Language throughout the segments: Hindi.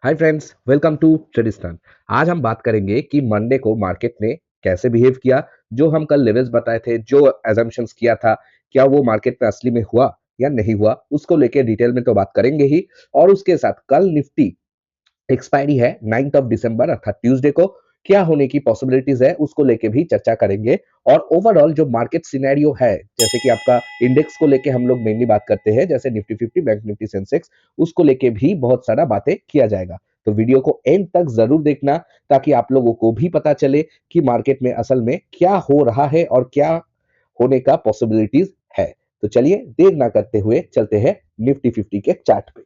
Hi friends, welcome to traditional. आज हम बात करेंगे कि मंडे को मार्केट ने कैसे बिहेव किया। जो हम कल लेवल्स बताए थे, जो एजम्पशंस किया था, क्या वो मार्केट में असली में हुआ या नहीं हुआ, उसको लेके डिटेल में तो बात करेंगे ही। और उसके साथ कल निफ्टी एक्सपायरी है 9th ऑफ दिसंबर अर्थात ट्यूसडे को। क्या होने की पॉसिबिलिटीज है उसको लेके भी चर्चा करेंगे। और ओवरऑल जो मार्केट सिनेरियो है, जैसे कि आपका इंडेक्स को लेके हम लोग मेनली बात करते हैं, जैसे निफ्टी 50, बैंक निफ्टी, सेंसेक्स, उसको लेके भी बहुत सारा बातें किया जाएगा। तो वीडियो को एंड तक जरूर देखना, ताकि आप लोगों को भी पता चले कि मार्केट में असल में क्या हो रहा है और क्या होने का पॉसिबिलिटीज है। तो चलिए देर ना करते हुए चलते हैं निफ्टी 50 के चार्ट पे।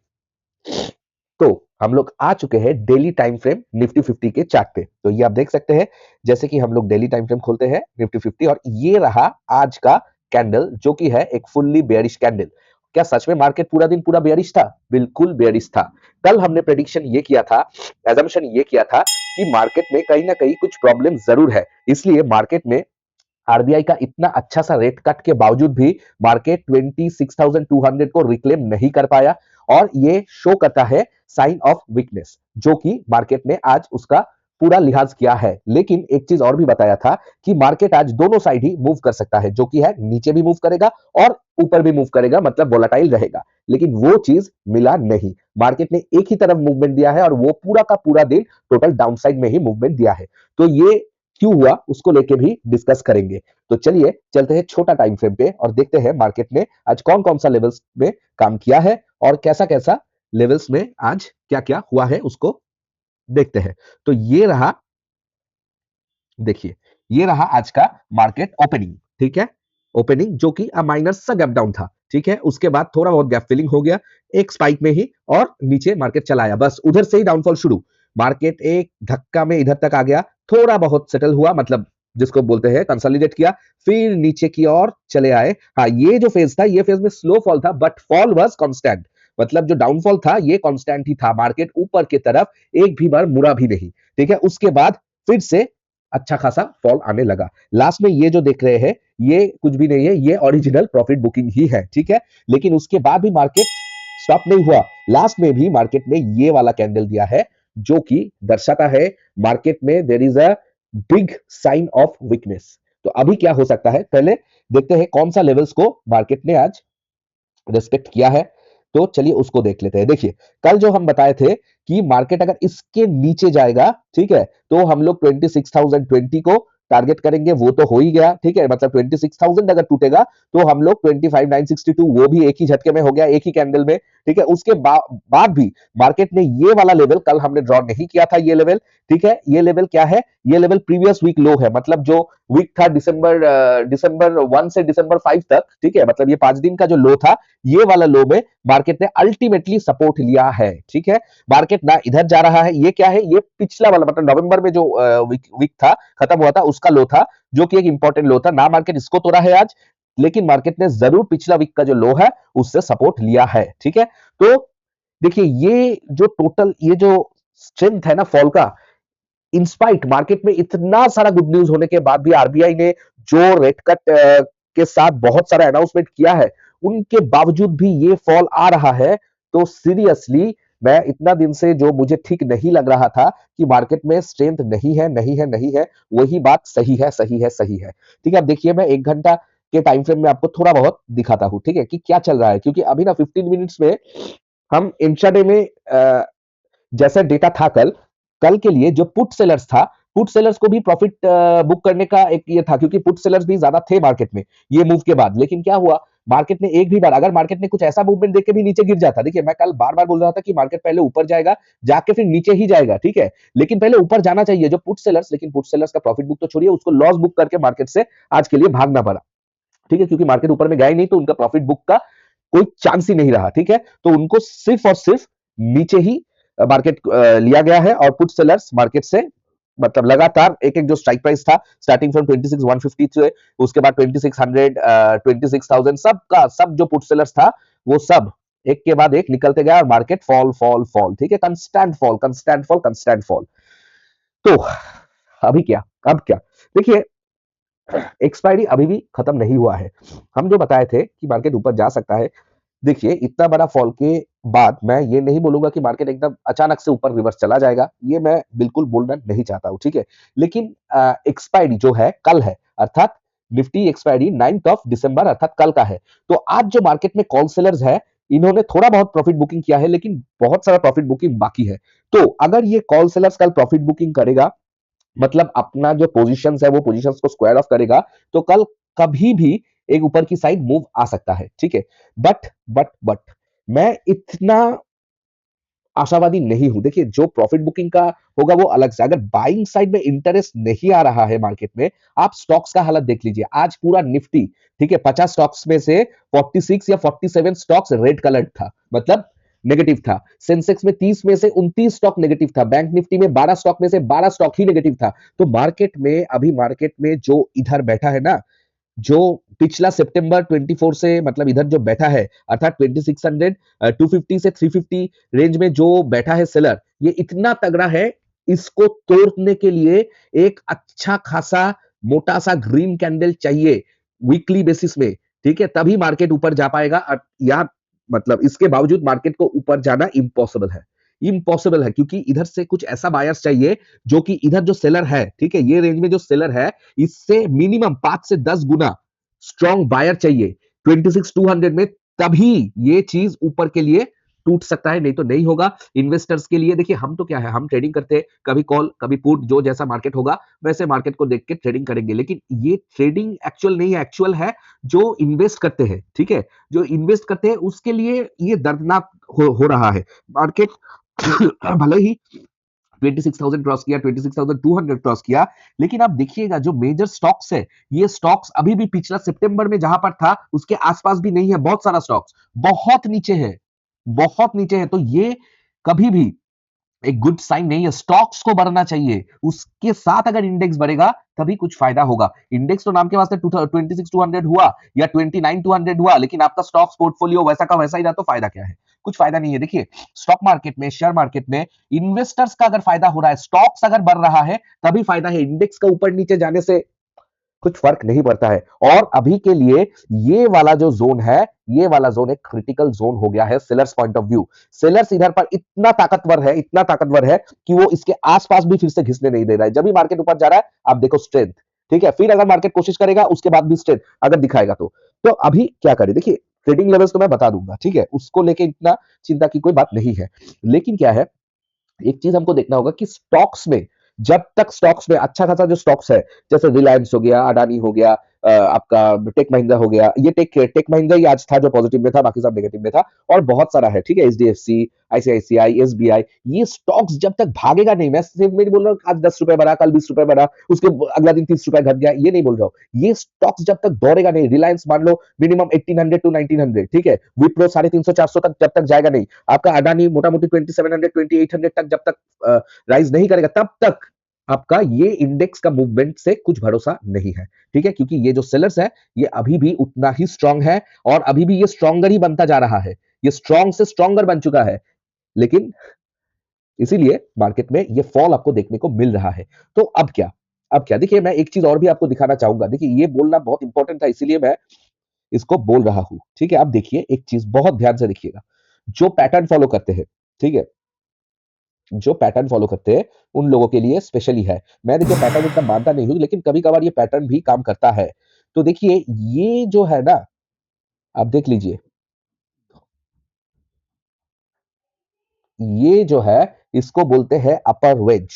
तो हम लोग आ चुके हैं डेली टाइम फ्रेम निफ्टी 50 के चार्ट पे। तो ये आप देख सकते हैं, जैसे कि हम लोग डेली टाइम फ्रेम खोलते हैं निफ्टी 50, और ये रहा आज का कैंडल, जो कि है एक फुल्ली बेयरिश कैंडल। क्या सच में मार्केट पूरा दिन पूरा बेयरिश था? बिल्कुल बेयरिश था। कल हमने प्रेडिक्शन ये किया था, एजम्पशन ये किया था कि मार्केट में कहीं ना कहीं कुछ प्रॉब्लम जरूर है। इसलिए मार्केट में आरबीआई का इतना अच्छा सा रेट कट के बावजूद भी मार्केट 26,200 को रिक्लेम नहीं कर पाया, और ये शो करता है साइन ऑफ वीकनेस, जो कि मार्केट ने आज उसका पूरा लिहाज किया है। लेकिन एक चीज और भी बताया था कि मार्केट आज दोनों साइड ही मूव कर सकता है, जो कि है नीचे भी मूव करेगा और ऊपर भी मूव करेगा, मतलब वोलेटाइल रहेगा। लेकिन वो चीज मिला नहीं। मार्केट ने एक ही तरफ मूवमेंट दिया है, और वो पूरा का पूरा दिन टोटल डाउनसाइड में ही मूवमेंट दिया है। तो ये क्यों हुआ उसको लेके भी डिस्कस करेंगे। तो चलिए चलते हैं छोटा टाइम फ्रेम पे और देखते हैं मार्केट ने आज कौन कौन सा लेवल्स में काम किया है और कैसा कैसा लेवल्स में आज क्या क्या हुआ है उसको देखते हैं। तो ये रहा, देखिए, ये रहा आज का मार्केट ओपनिंग। ठीक है, ओपनिंग जो कि माइनर सा गैप डाउन था। ठीक है, उसके बाद थोड़ा बहुत गैप फिलिंग हो गया एक स्पाइक में ही, और नीचे मार्केट चला आया। बस उधर से ही डाउनफॉल शुरू। मार्केट एक धक्का में इधर तक आ गया, थोड़ा बहुत सेटल हुआ, मतलब जिसको बोलते हैं कंसोलिडेट किया, फिर नीचे की ओर चले आए। हाँ, ये जो फेज था, ये फेज में स्लो फॉल था, बट फॉल वाज कांस्टेंट। मतलब जो डाउनफॉल था ये कांस्टेंट ही था, मार्केट ऊपर की तरफ एक भी बार मुड़ा भी नहीं। ठीक है, उसके बाद फिर से अच्छा खासा फॉल आने लगा। लास्ट में ये जो देख रहे हैं, ये कुछ भी नहीं है, ये ओरिजिनल प्रॉफिट बुकिंग ही है। ठीक है, लेकिन उसके बाद भी मार्केट स्टॉप नहीं हुआ। लास्ट में भी मार्केट ने ये वाला कैंडल दिया है, जो कि दर्शाता है मार्केट में there is a big sign of weakness. तो अभी क्या हो सकता है, पहले देखते हैं कौन सा लेवल्स को मार्केट ने आज रिस्पेक्ट किया है। तो चलिए उसको देख लेते हैं। देखिए, कल जो हम बताए थे कि मार्केट अगर इसके नीचे जाएगा, ठीक है, तो हम लोग 26,020 को टारगेट करेंगे। वो तो हो ही गया। ठीक है, मतलब 26,000 अगर टूटेगा तो हम लोग 25,962, वो भी एक ही झटके में हो गया, एक ही कैंडल में। ठीक है, उसके बाद भी मार्केट ने ये वाला लेवल कल हमने ड्रॉ नहीं किया था, ये लेवल। ठीक है, ये लेवल क्या है? ये लेवल प्रीवियस वीक लो है, मतलब जो वीक था दिसंबर 1 से दिसंबर 5 तक। ठीक है, मतलब ये 5 दिन का जो लो था, ये वाला लो में मार्केट ने अल्टीमेटली सपोर्ट लिया है। ठीक है, मार्केट ना इधर जा रहा है। ये क्या है? ये पिछला वाला, मतलब नवंबर में जो वीक था, खत्म हुआ था, उसका लो था, जो कि एक इंपॉर्टेंट लो था ना। मार्केट इसको तोड़ा है आज, लेकिन मार्केट ने जरूर पिछला वीक का जो लो है उससे सपोर्ट लिया है। ठीक है, तो देखिए, ये जो टोटल ये जो स्ट्रेंथ है ना फॉल का, इंस्पाइट मार्केट में इतना सारा गुड न्यूज होने के बाद भी, आरबीआई ने जो रेट कट के साथ बहुत सारा अनाउंसमेंट किया है, उनके बावजूद भी ये फॉल आ रहा है। तो सीरियसली मैं इतना दिन से जो मुझे ठीक नहीं लग रहा था कि मार्केट में स्ट्रेंथ नहीं है, नहीं है, नहीं है, वही बात सही है, सही है, सही है। ठीक है, अब देखिए, मैं 1 घंटा के टाइम फ्रेम में आपको थोड़ा बहुत दिखाता हूं, ठीक है, कि क्या चल रहा है। क्योंकि अभी ना 15 मिनट्स में हम इंट्राडे में जैसा डेटा था कल, कल के लिए जो पुट सेलर्स था, पुट सेलर्स को भी प्रॉफिट बुक करने का एक ये था, क्योंकि पुट सेलर्स भी ज्यादा थे मार्केट में ये मूव के बाद। लेकिन क्या हुआ, मार्केट ने एक भी बार, अगर मार्केट ने कुछ ऐसा मूवमेंट देख के भी नीचे गिर जाता, देखिए मैं कल बार बार बोल रहा था कि मार्केट पहले ऊपर जाएगा, जाके फिर नीचे ही जाएगा। ठीक है, लेकिन पहले ऊपर जाना चाहिए जो पुट सेलर्स, लेकिन पुट सेलर्स का प्रॉफिट बुक तो छोड़िए, उसको लॉस बुक करके मार्केट से आज के लिए भागना पड़ा। ठीक है, क्योंकि मार्केट ऊपर में गया ही नहीं, तो उनका प्रॉफिट बुक का कोई चांस ही नहीं रहा। ठीक है, तो उनको सिर्फ और सिर्फ नीचे ही मार्केट लिया गया है, और पुट सेलर्स मार्केट से, मतलब लगातार एक एक जो स्ट्राइक प्राइस था, स्टार्टिंग फ्रॉम 26,150 से, उसके बाद 2600, 26,000, सबका सब जो पुट सेलर्स था, वो सब एक के बाद एक निकलते गया, और मार्केट फॉल फॉल फॉल। ठीक है, constant fall, constant fall, constant fall. तो अभी क्या, अब क्या? देखिए, एक्सपायरी अभी भी खत्म नहीं हुआ है। हम जो बताए थे कि मार्केट ऊपर जा सकता है, देखिए इतना बड़ा फॉल के बाद मैं ये नहीं बोलूंगा कि मार्केट एकदम अचानक से ऊपर रिवर्स चला जाएगा, ये मैं बिल्कुल बोलना नहीं चाहता हूँ, ठीक है। लेकिन एक्सपायरी जो है कल है, अर्थात Nifty expiry 9th of December अर्थात कल का है। तो आज जो मार्केट में कॉल सेलर्स है, इन्होंने थोड़ा बहुत प्रॉफिट बुकिंग किया है, लेकिन बहुत सारा प्रॉफिट बुकिंग बाकी है। तो अगर ये कॉल सेलर्स कल प्रॉफिट बुकिंग करेगा, मतलब अपना जो पोजीशंस है वो पोजीशंस को स्क्वायर ऑफ करेगा, तो कल कभी भी एक ऊपर की साइड मूव आ सकता है, ठीक है। बट मैं इतना आशावादी नहीं हूं। देखिए, जो प्रॉफिट बुकिंग का होगा वो अलग से, अगर बाइंग साइड में इंटरेस्ट नहीं आ रहा है मार्केट में, आप स्टॉक्स का हालत देख लीजिए। आज पूरा निफ्टी, ठीक है, 50 स्टॉक्स में से 46 या 47 स्टॉक्स रेड कलर्ड था, मतलब नेगेटिव था। सेंसेक्स में 30 में से 29 स्टॉक नेगेटिव था। बैंक निफ्टी में 12 स्टॉक में से 12 स्टॉक ही नेगेटिव था। तो मार्केट में अभी, मार्केट में जो इधर बैठा है ना, जो पिछला सितंबर 24 से, मतलब इधर जो बैठा है, अर्थात 2600 250 से 350 रेंज में जो बैठा है सेलर, ये इतना तगड़ा है, इसको तोड़ने के लिए एक अच्छा खासा मोटा सा ग्रीन कैंडल चाहिए वीकली बेसिस में, ठीक है, तभी मार्केट ऊपर जा पाएगा। या मतलब इसके बावजूद मार्केट को ऊपर जाना इम्पॉसिबल है, इम्पॉसिबल है, क्योंकि इधर से कुछ ऐसा बायर्स चाहिए जो कि इधर जो सेलर है, ठीक है, ये रेंज में जो सेलर है, इससे मिनिमम 5 से 10 गुना स्ट्रॉन्ग बायर चाहिए 26,200 में, तभी ये चीज ऊपर के लिए टूट सकता है, नहीं तो नहीं होगा। इन्वेस्टर्स के लिए देखिए, हम तो क्या है, हम ट्रेडिंग करते हैं, कभी कॉल कभी पुट, जो जैसा मार्केट होगा वैसे मार्केट को देख के ट्रेडिंग करेंगे। लेकिन ये ट्रेडिंग एक्चुअल नहीं है, एक्चुअल है जो इन्वेस्ट करते हैं, ठीक है, जो इन्वेस्ट करते हैं उसके लिए ये दर्दनाक हो रहा है मार्केट। भले ही 26,000 क्रॉस किया, 26,200 क्रॉस किया, लेकिन आप देखिएगा जो मेजर स्टॉक्स है, ये स्टॉक्स अभी भी पिछला सितंबर में जहां पर था उसके आसपास भी नहीं है। बहुत सारा स्टॉक्स बहुत नीचे है, बहुत नीचे है। तो ये कभी भी एक गुड साइन नहीं है। स्टॉक्स को बढ़ना चाहिए, उसके साथ अगर इंडेक्स बढ़ेगा तभी कुछ फायदा होगा। इंडेक्स तो नाम के वास्ते 26,200 हुआ या 29,200 हुआ, लेकिन आपका स्टॉक्स पोर्टफोलियो वैसा का वैसा ही रहा, तो फायदा क्या है? कुछ फायदा नहीं है। देखिए, स्टॉक मार्केट में, शेयर मार्केट में इन्वेस्टर्स का अगर फायदा हो रहा है, स्टॉक्स अगर बढ़ रहा है, तभी फायदा है। इंडेक्स का ऊपर नीचे जाने से कुछ फर्क नहीं पड़ता है। और अभी के लिए ये वाला जो जोन है, ये वाला जोन एक क्रिटिकल जोन हो गया है sellers point of view. Sellers इधर पर इतना ताकतवर है, इतना ताकतवर है कि वो इसके आसपास भी फिर से घिसने नहीं दे रहा है। जब भी मार्केट ऊपर जा रहा है, आप देखो स्ट्रेंथ, ठीक है, फिर अगर मार्केट कोशिश करेगा उसके बाद भी स्ट्रेंथ अगर दिखाएगा तो अभी क्या करें? देखिए, ट्रेडिंग लेवल्स तो मैं बता दूंगा, ठीक है, उसको लेके इतना चिंता की कोई बात नहीं है। लेकिन क्या है, एक चीज हमको देखना होगा कि स्टॉक्स में, जब तक स्टॉक्स में अच्छा खासा जो स्टॉक्स है, जैसे रिलायंस हो गया, अडानी हो गया, आपका टेक महिंद्रा हो गया, ये टेक महिंद्रा ही आज था जो पॉजिटिव में था, बाकी सब नेगेटिव में था, और बहुत सारा है, ठीक है, एचडीएफसी, आईसीआईसीआई, एसबीआई, ये स्टॉक्स जब तक भागेगा नहीं, मैं सिर्फ नहीं बोल रहा हूँ आज 10 रुपए बढ़ा, कल 20 रुपए बढ़ा, उसके अगला दिन 30 रुपए घट गया, ये नहीं बोल रहा हूँ। ये स्टॉक्स जब तक दौड़ेगा नहीं, रिलायंस मान लो मिनिमम 1800 टू 1900, ठीक है, विप्रो 350 400 तक जब तक जाएगा नहीं, आपका अडानी मोटा मोटी 2700 2800 तक जब तक राइज नहीं करेगा, तब तक आपका ये इंडेक्स का मूवमेंट से कुछ भरोसा नहीं है, ठीक है, क्योंकि ये जो सेलर्स है, ये अभी भी उतना ही स्ट्रांग है, और अभी भी ये स्ट्रॉन्गर ही बनता जा रहा है, ये स्ट्रांग से स्ट्रॉन्गर बन चुका है। लेकिन इसीलिए मार्केट में ये फॉल आपको देखने को मिल रहा है। तो अब क्या, अब क्या, देखिए, मैं एक चीज और भी आपको दिखाना चाहूंगा। देखिए, ये बोलना बहुत इंपॉर्टेंट था, इसीलिए मैं इसको बोल रहा हूं, ठीक है। आप देखिए, एक चीज बहुत ध्यान से देखिएगा, जो पैटर्न फॉलो करते हैं, ठीक है, जो पैटर्न फॉलो करते हैं उन लोगों के लिए स्पेशली है। मैं देखिए पैटर्न इतना मानता नहीं हूं, लेकिन कभी कभार ये पैटर्न भी काम करता है। तो देखिए, ये जो है ना, आप देख लीजिए, ये जो है, इसको बोलते हैं अपर वेज,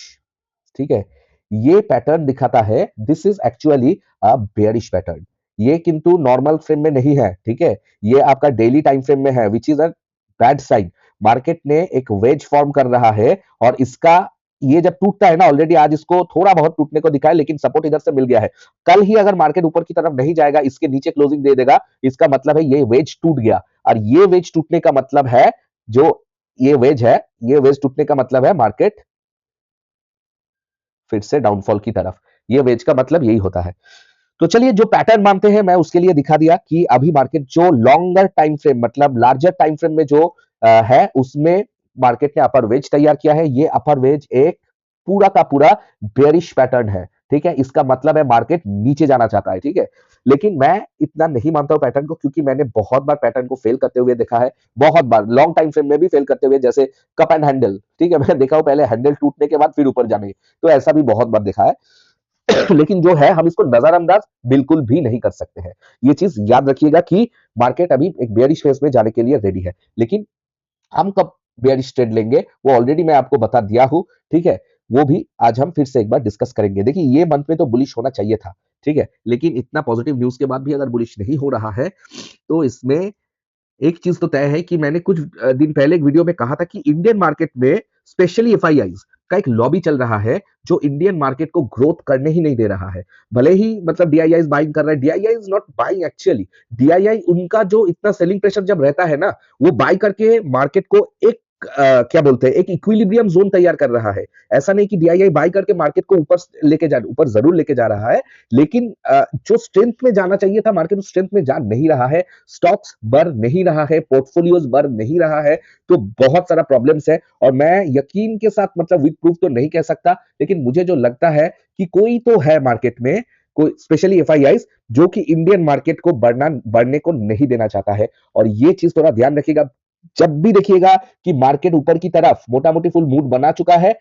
ठीक है। ये पैटर्न दिखाता है, this is actually a bearish pattern. ये किंतु नॉर्मल फ्रेम में नहीं है, ठीक है, ये आपका डेली टाइम फ्रेम में है, which is a bad sign. Market ने एक वेज फॉर्म कर रहा है, और इसका, ये जब टूटता है ना, ऑलरेडी आज इसको थोड़ा बहुत टूटने को दिखा है, लेकिन सपोर्ट इधर से मिल गया है। कल ही अगर मार्केट ऊपर की तरफ नहीं जाएगा, इसके नीचे क्लोजिंग दे देगा, इसका मतलब है ये वेज टूट गया। और ये वेज टूटने का मतलब है, जो ये वेज है, ये वेज टूटने का मतलब है मार्केट फिर से डाउनफॉल की तरफ। ये वेज का मतलब यही होता है। तो चलिए, जो पैटर्न मानते हैं मैं उसके लिए दिखा दिया कि अभी मार्केट जो लॉन्गर टाइम फ्रेम, मतलब लार्जर टाइम फ्रेम में जो है, उसमें मार्केट ने अपर वेज तैयार किया है। ये अपर वेज एक पूरा का पूरा बेयरिश पैटर्न है, ठीक है, इसका मतलब है मार्केट नीचे जाना चाहता है, ठीक है। लेकिन मैं इतना नहीं मानता हूँ पैटर्न को, क्योंकि मैंने बहुत बार पैटर्न को फेल करते हुए देखा है, बहुत बार लॉन्ग टाइम फ्रेम में भी फेल करते हुए, जैसे कप एंड हैंडल, ठीक है, मैंने देखा हूँ पहले हैंडल टूटने के बाद फिर ऊपर जाने, तो ऐसा भी बहुत बार देखा है। लेकिन जो है हम इसको नजरअंदाज बिल्कुल भी नहीं कर सकते हैं। ये चीज याद रखिएगा कि मार्केट अभी एक बेयरिश फेज में जाने के लिए रेडी है, लेकिन हम कब बेयरिश ट्रेड लेंगे वो ऑलरेडी मैं आपको बता दिया हूं, ठीक है। वो भी आज हम फिर से एक बार डिस्कस करेंगे। देखिए ये मंथ में तो बुलिश होना चाहिए था, ठीक है, लेकिन इतना पॉजिटिव न्यूज के बाद भी अगर बुलिश नहीं हो रहा है तो इसमें एक चीज तो तय है कि मैंने कुछ दिन पहले एक वीडियो में कहा था कि इंडियन मार्केट में स्पेशली एफआईआईज का एक लॉबी चल रहा है जो इंडियन मार्केट को ग्रोथ करने ही नहीं दे रहा है। भले ही मतलब डीआईआई बाइंग कर रहा है, DII is not buying actually, DII उनका जो इतना सेलिंग प्रेशर जब रहता है ना, वो बाय करके मार्केट को एक क्या बोलते हैं, एक इक्विलिब्रियम जोन तैयार कर रहा है। ऐसा नहीं कि डीआईआई बाय करके मार्केट को ऊपर लेके जा, ऊपर जरूर लेके जा रहा है, लेकिन जो स्ट्रेंथ में जाना चाहिए था मार्केट उस स्ट्रेंथ में जा नहीं रहा है, स्टॉक्स बढ़ नहीं रहा है, पोर्टफोलियोज बढ़ नहीं रहा है, तो बहुत सारा प्रॉब्लम्स है। और मैं यकीन के साथ मतलब विद प्रूफ तो नहीं कह सकता, लेकिन मुझे जो लगता है कि कोई तो है मार्केट में, कोई स्पेशली एफआईआई जो कि इंडियन मार्केट को बढ़ने को नहीं देना चाहता है। और ये चीज थोड़ा ध्यान रखिएगा, जब भी देखिएगा कि मार्केट ऊपर की तरफ मोटा मोटी फुल मूड बना चुका है,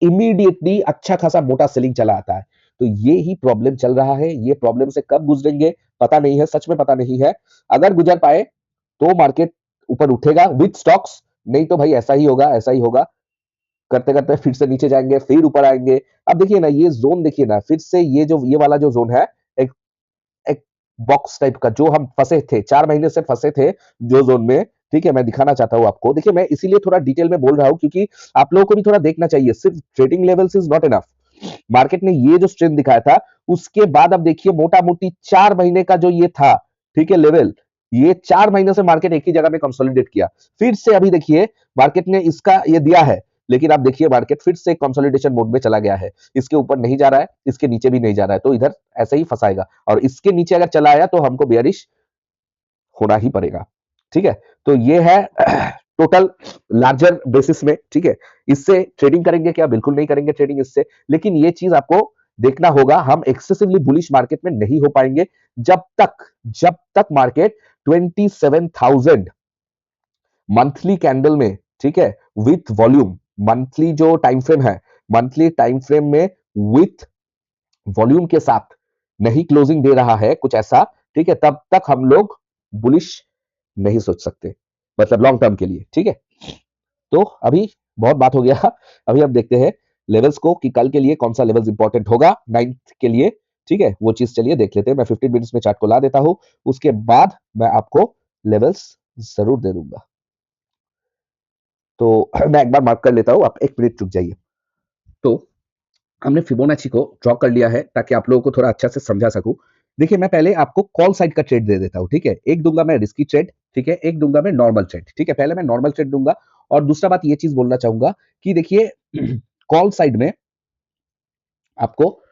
इमीडिएटली अच्छा खासा मोटा सेलिंग चला आता है। तो ये ही प्रॉब्लम चल रहा है। ये प्रॉब्लम से कब गुजरेंगे पता नहीं है, सच में पता नहीं है। अगर गुजर पाए तो मार्केट ऊपर उठेगा विद स्टॉक्स, नहीं तो भाई ऐसा ही होगा, ऐसा ही होगा, करते करते फिर से नीचे जाएंगे, फिर ऊपर आएंगे। अब देखिए ना ये जोन, देखिए ना फिर से ये जो ये वाला जो जोन है, एक एक बॉक्स टाइप का जो हम फंसे थे, 4 महीने से फंसे थे जो जोन में, ठीक है, मैं दिखाना चाहता हूं आपको। देखिए मैं इसीलिए थोड़ा डिटेल में बोल रहा हूं क्योंकि आप लोगों को भी थोड़ा देखना चाहिए, सिर्फ trading levels is not enough. Market ने ये जो स्ट्रेंथ दिखाया था, उसके बाद अब देखिए मोटा मोटी 4 महीने का जो ये था, ठीक है, लेवल, ये 4 महीने से मार्केट एक ही जगह में कंसोलिडेट किया। फिर से अभी देखिए मार्केट ने इसका ये दिया है, लेकिन आप देखिए मार्केट फिर से कंसोलिडेशन मोड में चला गया है। इसके ऊपर नहीं जा रहा है, इसके नीचे भी नहीं जा रहा है, तो इधर ऐसे ही फंसाएगा। और इसके नीचे अगर चला आया तो हमको बेयरिश होना ही पड़ेगा, ठीक है। तो ये है टोटल लार्जर बेसिस में, ठीक है। इससे ट्रेडिंग करेंगे क्या? बिल्कुल नहीं करेंगे ट्रेडिंग इससे, लेकिन ये चीज आपको देखना होगा, हम एक्सेसिवली बुलिश मार्केट में नहीं हो पाएंगे जब तक मार्केट 27,000 मंथली कैंडल में, ठीक है, विथ वॉल्यूम, मंथली जो टाइम फ्रेम है, मंथली टाइम फ्रेम में विथ वॉल्यूम के साथ नहीं क्लोजिंग दे रहा है कुछ ऐसा, ठीक है, तब तक हम लोग बुलिश नहीं सोच सकते, मतलब लॉन्ग टर्म के लिए, ठीक है। तो अभी बहुत बात हो गया, अभी हम देखते हैं लेवल्स को कि कल के लिए कौन सा लेवल्स इंपॉर्टेंट होगा 9th के लिए, ठीक है, वो चीज चलिए देख लेते हैं। मैं 15 मिनट्स में चार्ट को ला देता हूं, उसके बाद मैं आपको लेवल्स जरूर दे दूंगा। तो मैं एक बार मार्क कर लेता हूं, आप 1 मिनट रुक जाइए। तो हमने फिबोनाची को ड्रॉ कर लिया है ताकि आप लोगों को थोड़ा अच्छा से समझा सकूं। देखिए मैं पहले आपको कॉल साइड का ट्रेड दे देता हूं, ठीक है। एक दूंगा मैं रिस्की ट्रेड, ठीक है, एक दूंगा मैं नॉर्मल ट्रेड, ठीक है। पहले मैं नॉर्मल ट्रेड दूंगा। और दूसरा बात ये चीज बोलना चाहूंगा कि देखिए कॉल साइड में आपको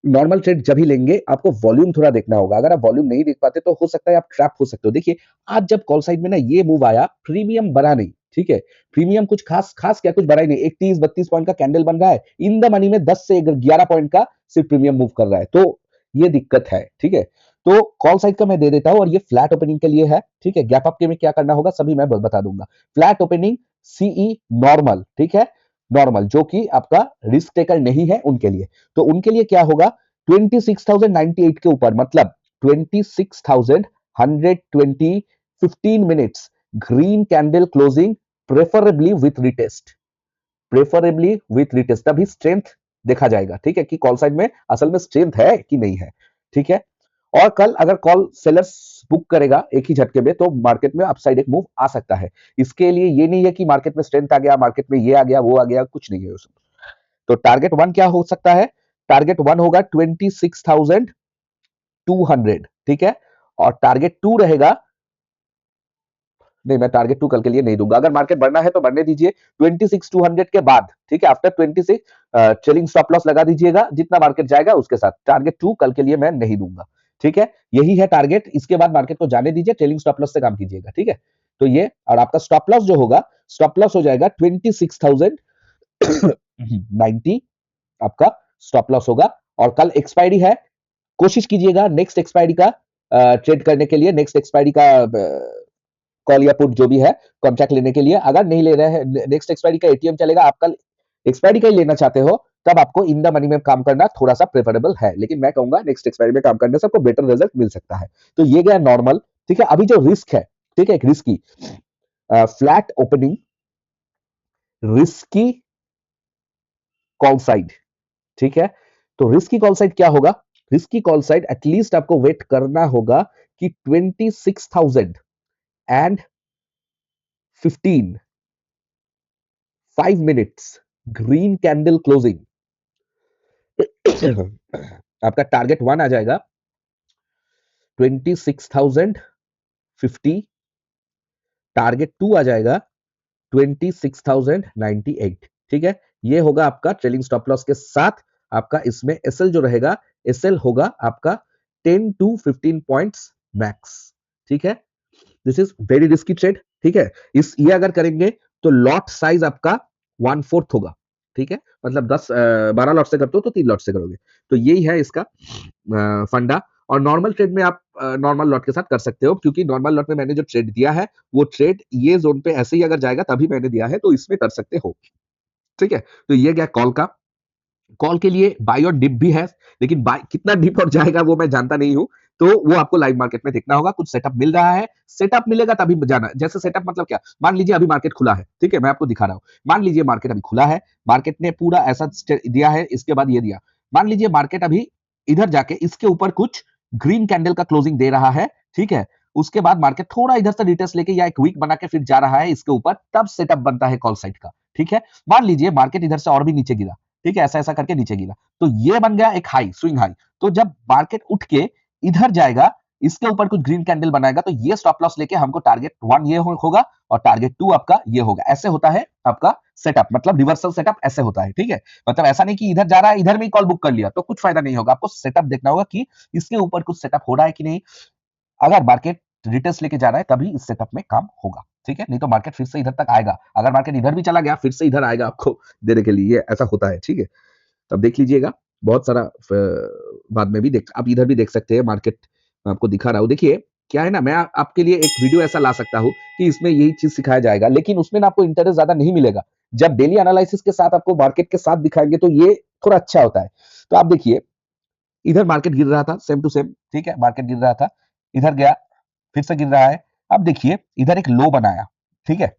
नॉर्मल ट्रेड जब ही लेंगे आपको वॉल्यूम थोड़ा देखना होगा। अगर आप वॉल्यूम नहीं देख पाते तो हो सकता है आप ट्रैप हो सकते हो। देखिए आज जब कॉल साइड में ना ये मूव आया, प्रीमियम बना नहीं, ठीक है, प्रीमियम कुछ खास खास क्या कुछ बढ़ा ही नहीं, एक 30-32 पॉइंट का कैंडल बन रहा है, इन द मनी में 10 से 11 पॉइंट का सिर्फ प्रीमियम मूव कर रहा है, तो ये दिक्कत है, ठीक है। तो कॉल साइड का मैं दे देता हूं और ये फ्लैट ओपनिंग के लिए है, ठीक है। गैप अप के में क्या करना होगा सभी मैं बता दूंगा। फ्लैट ओपनिंग सीई नॉर्मल, ठीक है, नॉर्मल जो कि आपका रिस्क टेकर नहीं है उनके लिए। तो उनके लिए क्या होगा, 26,098 के ऊपर, मतलब 26,120 15 minutes green candle closing, preferably with retest, preferably with retest, तभी स्ट्रेंथ देखा जाएगा, ठीक है, कि कॉल साइड में असल में स्ट्रेंथ है कि नहीं है, ठीक है। और कल अगर कॉल सेलर्स बुक करेगा एक ही झटके में तो मार्केट में अपसाइड एक मूव आ सकता है। इसके लिए ये नहीं है कि मार्केट में स्ट्रेंथ आ गया, मार्केट में ये आ गया वो आ गया, कुछ नहीं है उसमें। तो टारगेट 1 क्या हो सकता है, टारगेट 1 होगा 26,200, ठीक है। और टारगेट 2 रहेगा, नहीं मैं टारगेट 2 कल के लिए नहीं दूंगा, अगर मार्केट बढ़ना है तो बढ़ने दीजिए 26,200 के बाद, ठीक है, आफ्टर 26 ट्रेलिंग स्टॉप लॉस लगा दीजिएगा, जितना मार्केट जाएगा उसके साथ। टारगेट 2 कल के लिए मैं नहीं दूंगा, ठीक है, यही है टारगेट। इसके बाद मार्केट को जाने दीजिए, ट्रेलिंग स्टॉप लॉस से काम कीजिएगा, ठीक है। तो ये और आपका स्टॉप लॉस जो होगा, स्टॉप लॉस हो जाएगा 26,090 आपका स्टॉप लॉस होगा। और कल एक्सपायरी है, कोशिश कीजिएगा नेक्स्ट एक्सपायरी का ट्रेड करने के लिए, नेक्स्ट एक्सपायरी का कॉल या पुट जो भी है कॉन्ट्रैक्ट लेने के लिए। अगर नहीं ले रहे हैं, नेक्स्ट एक्सपायरी का एटीएम चलेगा, आप कल एक्सपायरी का ही लेना चाहते हो, तब आपको इन द मनी में काम करना थोड़ा सा प्रेफरेबल है, लेकिन मैं कहूंगा नेक्स्ट एक्सपायरी में काम करने से आपको बेटर रिजल्ट मिल सकता है। तो ये गया नॉर्मल, ठीक है। अभी जो रिस्क है, ठीक है, एक risky flat opening, risky call side, ठीक है। तो रिस्की कॉल साइड क्या होगा? रिस्की कॉल साइड एटलीस्ट आपको वेट करना होगा कि 26,000 and 15 5 minutes green candle closing आपका टारगेट 1 आ जाएगा 26,050, टारगेट 2 आ जाएगा 26,098, ठीक है। ये होगा आपका ट्रेलिंग स्टॉप लॉस के साथ। आपका इसमें एसएल जो रहेगा, एसएल होगा आपका 10 टू 15 पॉइंट्स मैक्स, ठीक है। This is very risky trade, ठीक है। इस ये अगर करेंगे तो लॉट साइज आपका 1/4 होगा, ठीक है। मतलब 12 लॉट से करते हो तो 3 लॉट से करोगे। तो यही है इसका फंडा। और नॉर्मल ट्रेड में आप नॉर्मल लॉट के साथ कर सकते हो, क्योंकि नॉर्मल लॉट में मैंने जो ट्रेड दिया है वो ट्रेड ये जोन पे ऐसे ही अगर जाएगा तभी मैंने दिया है, तो इसमें कर सकते हो, ठीक है। तो ये गया कॉल का। कॉल के लिए बाय और डिप भी है, लेकिन बाय कितना डिप और जाएगा वो मैं जानता नहीं हूं, तो वो आपको लाइव मार्केट में देखना होगा। कुछ सेटअप मिल रहा है, सेटअप मिलेगा तभी जाना। जैसे सेटअप मतलब क्या, मान लीजिए अभी मार्केट खुला है, ठीक है, मैं आपको दिखा रहा हूं। मान लीजिए मार्केट अभी खुला है, मार्केट ने पूरा ऐसा दिया है, इसके बाद ये दिया। मान लीजिए मार्केट अभी इधर जाके इसके ऊपर कुछ ग्रीन कैंडल का क्लोजिंग दे रहा है, ठीक है। उसके बाद मार्केट थोड़ा इधर से रिटेस्ट लेके या एक वीक बना के फिर जा रहा है इसके ऊपर, तब सेटअप बनता है कॉल साइड का, ठीक है। मान लीजिए मार्केट इधर से और भी नीचे गिरा, ठीक है, ऐसा ऐसा करके नीचे गिरा, तो ये बन गया एक हाई, स्विंग हाई। तो जब मार्केट उठ के इधर जाएगा, इसके ऊपर कुछ ग्रीन कैंडल बनाएगा, तो ये स्टॉप लॉस लेके हमको टारगेट 1 ये होगा और टारगेट 2 आपका ये होगा। ऐसे होता है आपका सेटअप, मतलब रिवर्सल सेटअप ऐसे होता है, ठीक है। मतलब ऐसा नहीं कि इधर जा रहा है इधर में ही कॉल बुक कर लिया तो कुछ फायदा नहीं होगा। आपको सेटअप देखना होगा कि इसके ऊपर कुछ सेटअप हो रहा है कि नहीं। अगर मार्केट रिटेस्ट लेके जा रहा है तभी इस सेटअप में काम होगा, ठीक है। नहीं तो मार्केट फिर से इधर तक आएगा, अगर मार्केट इधर भी चला गया फिर से इधर आएगा आपको देने के लिए, ये ऐसा होता है, ठीक है। अब देख लीजिएगा, बहुत सारा बाद में भी देख, आप इधर भी देख सकते हैं मार्केट, मैं आपको दिखा रहा हूँ। देखिए क्या है ना, मैं आपके लिए एक वीडियो ऐसा ला सकता हूँ कि इसमें यही चीज सिखाया जाएगा, लेकिन उसमें ना आपको इंटरेस्ट ज्यादा नहीं मिलेगा। जब डेली एनालिसिस के साथ आपको मार्केट के साथ दिखाएंगे तो ये थोड़ा अच्छा होता है। तो आप देखिए, इधर मार्केट गिर रहा था सेम टू सेम, ठीक है, मार्केट गिर रहा था, इधर गया, फिर से गिर रहा है। अब देखिए इधर एक लो बनाया, ठीक है,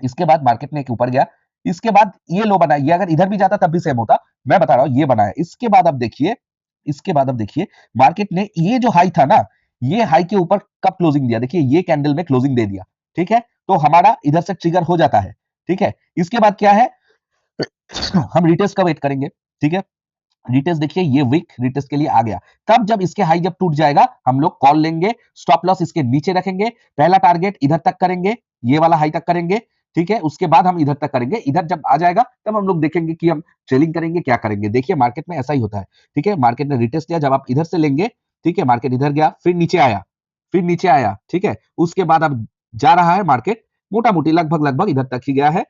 इसके बाद मार्केट ने एक ऊपर गया, इसके बाद ये लो बनाया, ये अगर इधर भी जाता तब भी सेम होता, मैं बता रहा हूं ये बनाया। इसके बाद अब देखिए, इसके बाद अब देखिए मार्केट ने ये जो हाई था ना, ये हाई के ऊपर कब क्लोजिंग दिया, देखिए ये कैंडल में क्लोजिंग दे दिया, ठीक है। तो हमारा इधर से ट्रिगर हो जाता है, ठीक है। इसके बाद क्या है, हम रिटेस्ट का वेट करेंगे, ठीक है। रिटेस्ट देखिए ये वीक रिटेस्ट के लिए आ गया, तब जब इसके हाई जब टूट जाएगा हम लोग कॉल लेंगे, स्टॉप लॉस इसके नीचे रखेंगे, पहला टारगेट इधर तक करेंगे, ये वाला हाई तक करेंगे, ठीक है। उसके बाद हम इधर तक करेंगे, इधर जब आ जाएगा तब हम लोग देखेंगे कि हम ट्रेलिंग करेंगे क्या करेंगे। देखिए मार्केट में ऐसा ही होता है, ठीक है। मार्केट ने रिटेस्ट दिया, जब आप इधर से लेंगे, ठीक है, मार्केट इधर गया फिर नीचे आया, फिर नीचे आया, ठीक है। उसके बाद अब जा रहा है मार्केट मोटा मोटी लगभग लगभग इधर तक ही गया है,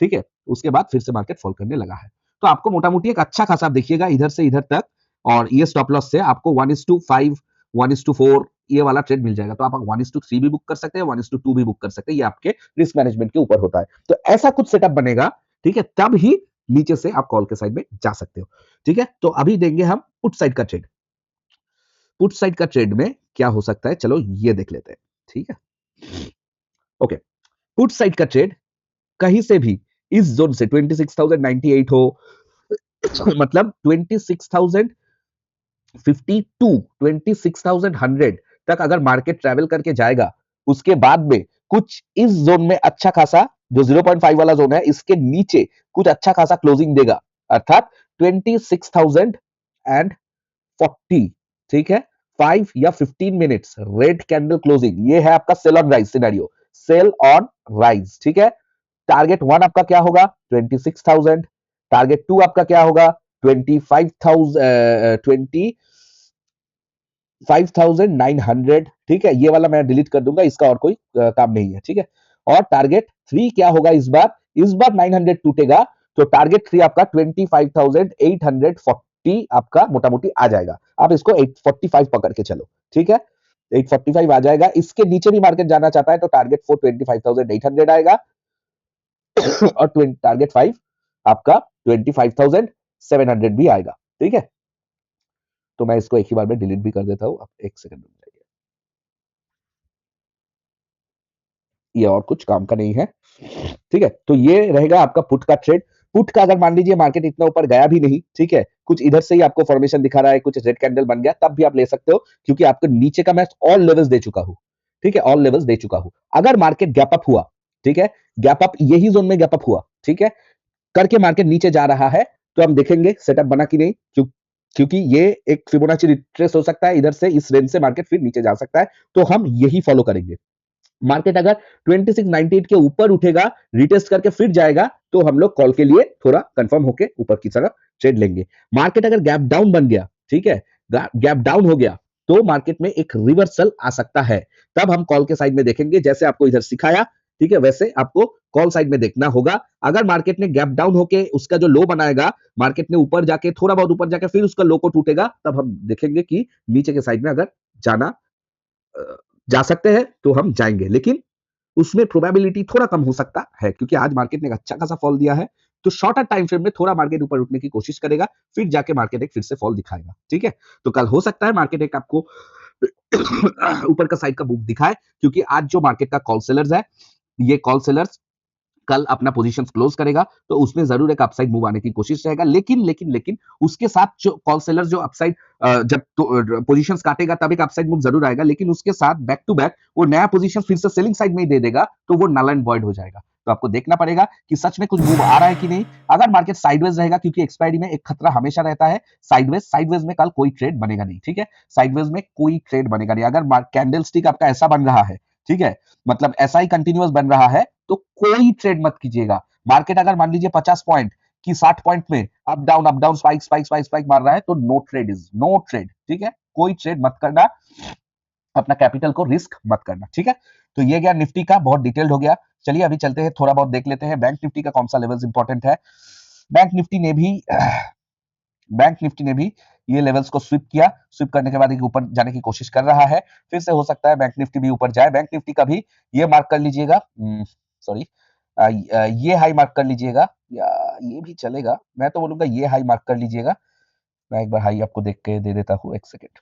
ठीक है। उसके बाद फिर से मार्केट फॉल करने लगा है। तो आपको मोटा मोटी एक अच्छा खासा आप देखिएगा इधर से इधर तक, और ये स्टॉप लॉस से आपको 1:5 1:4 ये वाला ट्रेड मिल जाएगा। तो आप 1:3 भी बुक कर सकते हैं, 1:2 भी बुक कर सकते हैं, ये आपके रिस्क मैनेजमेंट के ऊपर होता है। तो ऐसा कुछ सेटअप बनेगा, ठीक है, तब ही नीचे से आप कॉल के साइड में जा सकते हो, ठीक है। तो अभी देंगे हम पुट साइड का ट्रेड। पुट साइड का ट्रेड में क्या हो सकता है, चलो ये देख लेते हैं, ठीक है। ओके, पुट साइड का ट्रेड कहीं से भी इस जोन से 26,098 हो, मतलब 26,052 26,100 तक अगर मार्केट ट्रेवल करके जाएगा, उसके बाद में कुछ इस जोन में अच्छा खासा, जो 0.5 वाला जोन है इसके नीचे कुछ अच्छा खासा क्लोजिंग देगा, अर्थात 26,040, ठीक है। 5 या 15 मिनट्स रेड कैंडल क्लोजिंग, ये है आपका sell on rise scenario, sell on rise, ठीक है। टारगेट 1 आपका क्या होगा, 26,000, टारगेट 2 आपका क्या होगा, 25,000 25,900, ठीक है। ये वाला मैं डिलीट कर दूंगा, इसका और कोई काम नहीं है, ठीक है। और टारगेट 3 क्या होगा, इस बार 900 टूटेगा तो टारगेट 3 आपका 25,840 आपका मोटा मोटी आ जाएगा। आप इसको 845 पकड़ के चलो, ठीक है, 845 आ जाएगा। इसके नीचे भी मार्केट जाना चाहता है तो टारगेट 4 25,800 आएगा और टारगेट 5 आपका 25,700 भी आएगा, ठीक है। तो मैं इसको एक ही बार में डिलीट भी कर देता हूं, आप एक सेकंड में जाइए, ये और कुछ काम का नहीं है, ठीक है। तो ये रहेगा आपका पुट का ट्रेड। पुट का अगर मान लीजिए मार्केट इतना ऊपर गया भी नहीं, ठीक है, कुछ इधर से ही आपको फॉर्मेशन दिखा रहा है, कुछ रेड कैंडल बन गया, तब भी आप ले सकते हो, क्योंकि आपको नीचे का मैं ऑल लेवल्स दे चुका हूं, ठीक है, ऑल लेवल्स दे चुका हूं। अगर मार्केट गैप अप हुआ, ठीक है, गैप अप यही जोन में गैप अप हुआ, ठीक है, करके मार्केट नीचे जा रहा है, तो हम देखेंगे सेटअप बना कि नहीं, क्योंकि ये एक फिबोनाची रिट्रेस हो सकता है, इधर से इस रेंज से मार्केट फिर नीचे जा सकता है, तो हम यही फॉलो करेंगे। मार्केट अगर 2698 के ऊपर उठेगा, रिटेस्ट करके फिर जाएगा, तो हम लोग कॉल के लिए थोड़ा कंफर्म होके ऊपर की तरफ ट्रेड लेंगे। मार्केट अगर गैप डाउन बन गया, ठीक है, गैप डाउन हो गया, तो मार्केट में एक रिवर्सल आ सकता है, तब हम कॉल के साइड में देखेंगे, जैसे आपको इधर सिखाया, ठीक है, वैसे आपको कॉल साइड में देखना होगा। अगर मार्केट ने गैप डाउन होके उसका जो लो बनाएगा, मार्केट ने ऊपर जाके थोड़ा बहुत ऊपर जाके फिर उसका लो को टूटेगा, तब हम देखेंगे कि नीचे के साइड में अगर जाना जा सकते हैं तो हम जाएंगे, लेकिन उसमें प्रोबेबिलिटी थोड़ा कम हो सकता है, क्योंकि आज मार्केट ने एक अच्छा खासा फॉल दिया है, तो शॉर्टर टाइम फ्रेम में थोड़ा मार्केट ऊपर उठने की कोशिश करेगा, फिर जाके मार्केट एक फिर से फॉल दिखाएगा, ठीक है। तो कल हो सकता है मार्केट एक आपको ऊपर का साइड का बुक दिखाए, क्योंकि आज जो मार्केट का कॉल सेलर्स है, ये कॉल सेलर्स कल अपना पोजीशन क्लोज करेगा, तो उसमें जरूर एक अपसाइड मूव आने की कोशिश रहेगा, लेकिन उसके साथ जो कॉल सेलर जो अपसाइड जब तो, पोजीशंस काटेगा तब एक अपसाइड मूव जरूर आएगा, लेकिन उसके साथ बैक टू बैक वो नया पोजीशन फिर से सेलिंग साइड में ही दे देगा, तो वो नल एंड वॉइड हो जाएगा। तो आपको देखना पड़ेगा कि सच में कुछ मूव आ रहा है कि नहीं। अगर मार्केट साइडवेज रहेगा, क्योंकि एक्सपायरी में एक खतरा हमेशा रहता है, साइडवेज में कल कोई ट्रेड बनेगा नहीं, ठीक है, साइडवेज में कोई ट्रेड बनेगा नहीं। अगर कैंडल स्टिक आपका ऐसा बन रहा है, ठीक है, मतलब ऐसा ही कंटिन्यूअस बन रहा है, तो कोई ट्रेड मत कीजिएगा। मार्केट अगर मान लीजिए 50 पॉइंट की 60 पॉइंट में अप डाउन स्पाइक मार रहा है, तो no trade is no trade, ठीक है, कोई ट्रेड मत करना, अपना कैपिटल को रिस्क मत करना, ठीक है। तो ये गया निफ्टी का, बहुत डिटेल्ड हो गया। चलिए अभी चलते हैं, थोड़ा बहुत देख लेते हैं बैंक निफ्टी का कौन सा लेवल्स इंपॉर्टेंट है। बैंक निफ्टी ने भी बैंक निफ्टी ने भी ये लेवल्स को स्विप किया, स्विप करने के बाद ऊपर जाने की कोशिश कर रहा है, फिर से हो सकता है बैंक निफ्टी भी ऊपर जाए। बैंक निफ्टी का भी ये मार्क कर लीजिएगा, सॉरी, ये हाई मार्क कर लीजिएगा, या ये भी चलेगा, मैं तो बोलूंगा ये हाई मार्क कर लीजिएगा। मैं एक बार हाई आपको देख के दे देता हूँ, एक सेकेंड,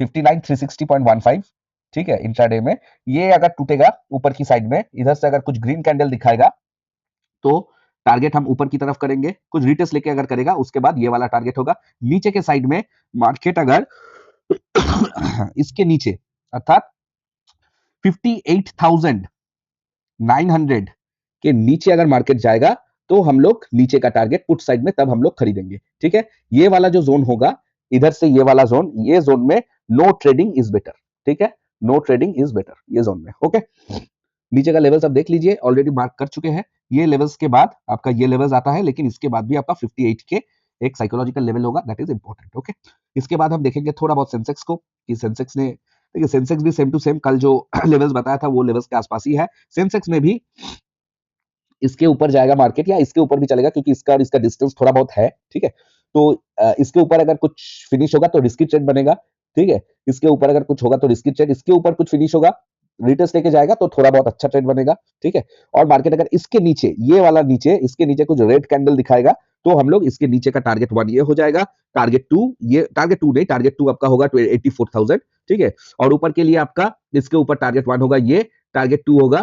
59,360.15, ठीक है, इंट्राडे में ये अगर टूटेगा ऊपर की साइड में, इधर से अगर कुछ ग्रीन कैंडल दिखाएगा, तो टारगेट हम ऊपर की तरफ करेंगे, कुछ रिटेस्ट लेके अगर करेगा उसके बाद ये वाला टारगेट होगा। नीचे के साइड में मार्केट अगर इसके नीचे अर्थात 58,900 के नीचे अगर मार्केट जाएगा, तो हम लोग नीचे का टारगेट पुट साइड में तब हम लोग खरीदेंगे, ठीक है। ये वाला जो जोन होगा, इधर से ये वाला जोन, ये जोन में नो ट्रेडिंग इज बेटर, ठीक है, नो ट्रेडिंग इज बेटर ये जोन में, ओके। नीचे का लेवल्स आप देख लीजिए, ऑलरेडी मार्क कर चुके हैं। ये लेवल्स के बाद आपका ये लेवल्स आता है, लेकिन इसके बाद भी आपका 58 के एक साइकोलॉजिकल लेवल होगा, दैट इज इंपॉर्टेंट, ओके। इसके बाद हम देखेंगे थोड़ा बहुत सेंसेक्स को, कि सेंसेक्स ने, देखिए सेंसेक्स भी सेम टू सेम कल जो लेवल्स बताया था वो लेवल्स के आसपास ही है। सेंसेक्स में भी इसके ऊपर जाएगा मार्केट, या इसके ऊपर भी चलेगा, क्योंकि इसका और इसका डिस्टेंस थोड़ा बहुत है, ठीक है। तो इसके ऊपर अगर कुछ फिनिश होगा तो रिस्की ट्रेड बनेगा, ठीक है। इसके ऊपर अगर कुछ होगा तो रिस्की ट्रेड, इसके ऊपर कुछ फिनिश होगा, रिटेस्ट लेके जाएगा तो थोड़ा बहुत अच्छा ट्रेड बनेगा, ठीक है। और मार्केट अगर इसके नीचे, ये वाला नीचे, इसके नीचे कुछ रेड कैंडल दिखाएगा, तो हम लोग इसके नीचे का टारगेट 1 ये हो जाएगा, टारगेट 2, ये टारगेट 2 नहीं, टारगेट 2 आपका होगा 84,000, ठीक है। और ऊपर के लिए आपका इसके ऊपर टारगेट 1 होगा, ये टारगेट 2 होगा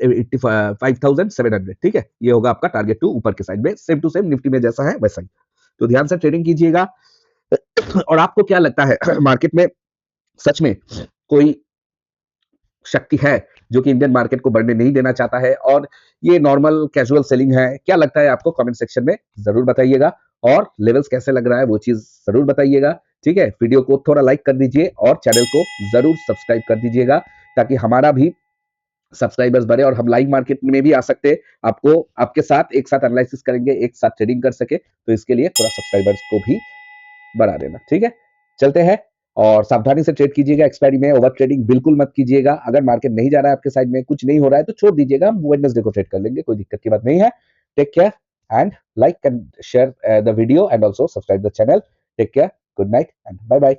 85,700, ठीक है। ये होगा आपका टारगेट 2 ऊपर के साइड में, सेम टू सेम निफ्टी में जैसा है वैसा ही। तो ध्यान से ट्रेडिंग कीजिएगा। और आपको क्या लगता है मार्केट में सच में कोई शक्ति है जो कि इंडियन मार्केट को बढ़ने नहीं देना चाहता है, और ये नॉर्मल कैजुअल सेलिंग है? क्या लगता है आपको, कमेंट सेक्शन में जरूर बताइएगा। और लेवल्स कैसे लग रहा है वो चीज जरूर बताइएगा, ठीक है। वीडियो को थोड़ा लाइक कर दीजिए और चैनल को जरूर सब्सक्राइब कर दीजिएगा, ताकि हमारा भी सब्सक्राइबर्स बढ़े और हम लाइव मार्केट में भी आ सकते हैं, आपको आपके साथ एक साथ एनालिसिस करेंगे, एक साथ ट्रेडिंग कर सके, तो इसके लिए थोड़ा सब्सक्राइबर्स को भी बढ़ा देना, ठीक है। चलते हैं और सावधानी से ट्रेड कीजिएगा। एक्सपायरी में ओवर ट्रेडिंग बिल्कुल मत कीजिएगा। अगर मार्केट नहीं जा रहा है आपके साइड में, कुछ नहीं हो रहा है तो छोड़ दीजिएगा, हम वेडनेसडे को ट्रेड कर लेंगे, कोई दिक्कत की बात नहीं है। Take care and like and share the video and also subscribe the channel. Take care. Good night and bye bye.